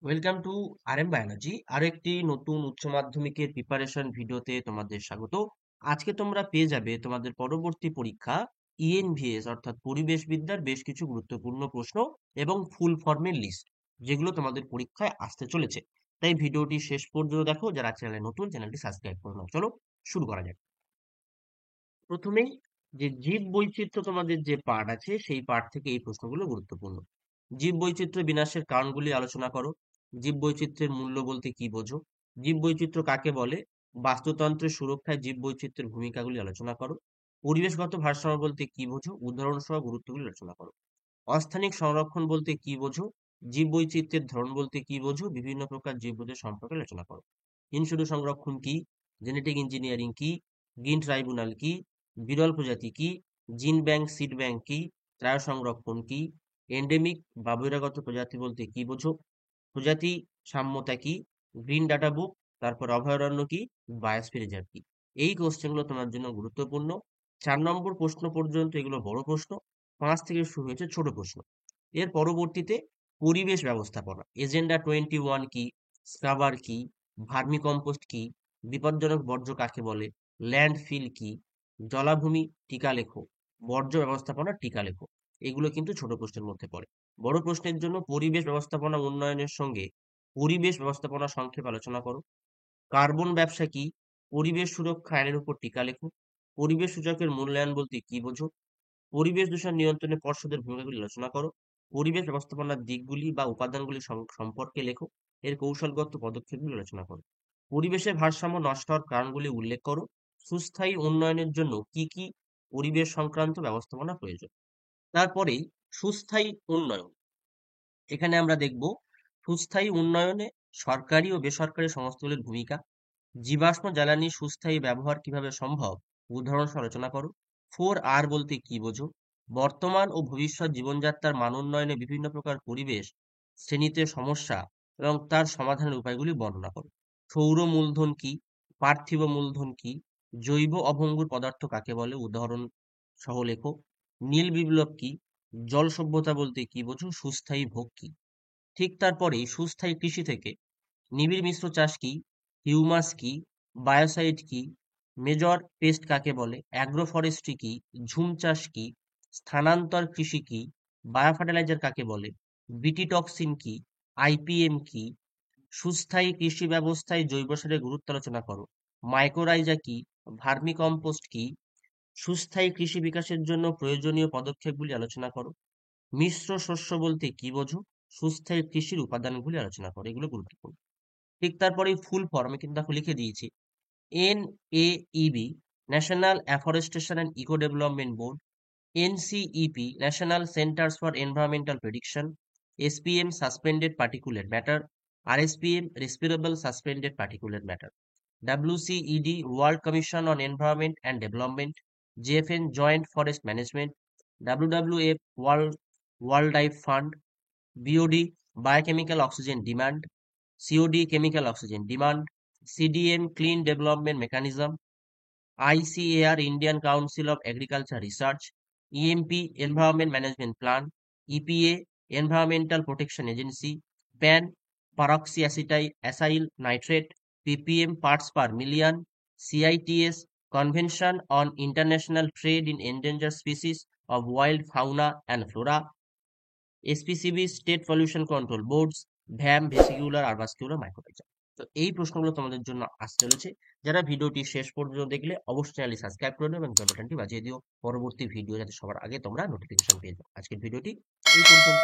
Welcome to RM biology. আরো একটি নতুন উচ্চ মাধ্যমিকের প্রিপারেশন ভিডিওতে তোমাদের স্বাগত। আজকে তোমরা পেয়ে যাবে তোমাদের পরবর্তী পরীক্ষা ইএনভিএস অর্থাৎ পরিবেশ বিদ্যার বেশ কিছু গুরুত্বপূর্ণ প্রশ্ন এবং ফুল ফর্মের লিস্ট, যেগুলো তোমাদের পরীক্ষায় আসতে চলেছে। তাই ভিডিওটি শেষ পর্যন্ত দেখো। যারা চ্যানেলে নতুন, চ্যানেলটি সাবস্ক্রাইব করে নাও। চলো শুরু করা যাক। প্রথমেই যে জীব বৈচিত্র্য তোমাদের যে পার্ট আছে, সেই পার্ট থেকে এই প্রশ্নগুলো গুরুত্বপূর্ণ। জীব বৈচিত্র্য বিনাশের কারণগুলি আলোচনা করো। জীব বৈচিত্র্যের মূল্য বলতে কি বোঝো? জীব বৈচিত্র্য কাকে বলে? বাস্তুতন্ত্রের সুরক্ষায় জীব বৈচিত্র্যের ভূমিকাগুলি আলোচনা করো। পরিবেশগত ভারসাম্য বলতে কি বোঝো? উদাহরণ সহ গুরুত্বগুলি আলোচনা করো। অস্থানিক সংরক্ষণ বলতে কি বোঝো? জীব বৈচিত্র্যের ধরন বলতে কি বোঝো? বিভিন্ন প্রকার জীবদের সম্পর্কে আলোচনা করো। হিমশিরু সংরক্ষণ কি? জেনেটিক ইঞ্জিনিয়ারিং কি? গ্রিন ট্রাইব্যুনাল কি? বিরল প্রজাতি কি? জিন ব্যাংক, সিড ব্যাংক কি? ক্রায় সংরক্ষণ কি? এন্ডেমিক বা বহিরাগত প্রজাতি বলতে কি বোঝো? প্রজাতি সাম্যতা কি? Green data book. তারপর অভয়ারণ্য কি? বায়োস্ফিয়ার রিজার্ভ কি? এই কোশ্চেনগুলো তোমার জন্য গুরুত্বপূর্ণ। 4 নম্বর প্রশ্ন পর্যন্ত এগুলো বড় প্রশ্ন। 5 থেকে শুরু হয়েছে ছোট প্রশ্ন। এর পরবর্তীতে পরিবেশ ব্যবস্থাপনা, এজেন্ডা 21 কি? স্ক্রাবার কি? ভার্মি কম্পোস্ট কি? বিপজ্জনক বর্জ্য কাকে বলে? ল্যান্ডফিল কি? জলাভূমি টিকা লেখো। বর্জ্য ব্যবস্থাপনা টিকা লেখো। এগুলো কিন্তু ছোট প্রশ্নের মধ্যে পড়ে। বড় প্রশ্নের জন্য পরিবেশ ব্যবস্থাপনা উন্নয়নের সঙ্গে পরিবেশ ব্যবস্থাপনা সংক্ষেপে আলোচনা করো। কার্বন ব্যবসা কি? পরিবেশ সুরক্ষা আইনের উপর টিকা লেখো। পরিবেশ সূচকের মূল্যায়ন বলতে কি বোঝো? পরিবেশ দূষণ নিয়ন্ত্রণে পর্ষদের ভূমিকাগুলি আলোচনা করো। পরিবেশ ব্যবস্থাপনার দিকগুলি বা উপাদানগুলি সম্পর্কে লেখো। এর কৌশলগত পদক্ষেপগুলি আলোচনা করো। পরিবেশের ভারসাম্য নষ্ট হওয়ার কারণগুলি উল্লেখ করো। সুস্থায়ী উন্নয়নের জন্য কি কি পরিবেশ সংক্রান্ত ব্যবস্থাপনা প্রয়োজন। তারপরেই সুস্থায়ী উন্নয়ন। এখানে আমরা দেখব সুস্থায়ী উন্নয়নে সরকারি ও বেসরকারি সংস্থাগুলির ভূমিকা। জীবাশ্ম জ্বালানি সুস্থায়ী ব্যবহার কিভাবে সম্ভব? উদাহরণ সহ আলোচনা করো। 4R বলতে কি বোঝো? বর্তমান ও ভবিষ্যৎ জীবনযাত্রার মান উন্নয়নে বিভিন্ন প্রকার পরিবেশ শ্রেণীতে সমস্যা এবং তার সমাধানের উপায়গুলি বর্ণনা করো। সৌর মূলধন কি? পার্থিব মূলধন কি? জৈব অভঙ্গুর পদার্থ কাকে বলে? উদাহরণ সহ লেখো। নীল বিপ্লব কি? জল সভ্যতা বলতে কি বোঝো? সুস্থায়ী ভোগ কি? ঠিক তারপরেই সুস্থায়ী কৃষি থেকে নিবিড় মিশ্র চাষ কি? হিউমাস কি? বায়োসাইড কি? মেজর পেস্ট কাকে বলে? অ্যাগ্রো ফরেস্ট্রি কি? ঝুম চাষ কি? স্থানান্তর কৃষি কি? বায়ো ফার্টিলাইজার কাকে বলে? বিটি টক্সিন কি? আইপিএম কি? সুস্থায়ী কৃষি ব্যবস্থায় জৈব সারের গুরুত্ব আলোচনা করো। মাইক্রোরাইজা কি? ভার্মি কম্পোস্ট কি? সুস্থায়ী কৃষি বিকাশের জন্য প্রয়োজনীয় পদক্ষেপগুলি আলোচনা করো। মিশ্র শস্য বলতে কি বোঝো? সুস্থায়ী কৃষির উপাদানগুলি আলোচনা করো। এগুলো গুরুত্বপূর্ণ। ঠিক তারপরেই ফুল ফর্ম আমি কিন্তু দেখো লিখে দিয়েছি। NAEB, national afforestation and eco development board. NCEP, national centres for environmental prediction. SPM, suspended particulate matter. RSPM, respirable suspended particulate matter. WCED, world commission on environment and development. JFN, joint forest management. WWF, world life fund. BOD, biochemical oxygen demand. COD, chemical oxygen demand. CDM, clean development mechanism. ICAR, Indian Council of Agriculture Research. EMP, environment management plan. EPA, environmental protection agency. PAN, peroxyacetyl nitrate. ppm, parts per million. CITS, convention on international trade in endangered species of wild fauna and flora. SPCB, state pollution control boards. VAM, vesicular আর vascular microculture. তো এই প্রশ্নগুলো তোমাদের জন্য আসতে চলেছে। যারা ভিডিওটি শেষ পর্যন্ত দেখলে অবশ্যই চ্যানেলটি সাবস্ক্রাইব করে নেবে এবং বেল বাটনটি বাজিয়ে দিও পরবর্তী ভিডিও যাতে সবার আগে তোমরা নোটিফিকেশন পেয়ে যাও। আজকের ভিডিওটি এই পর্যন্ত।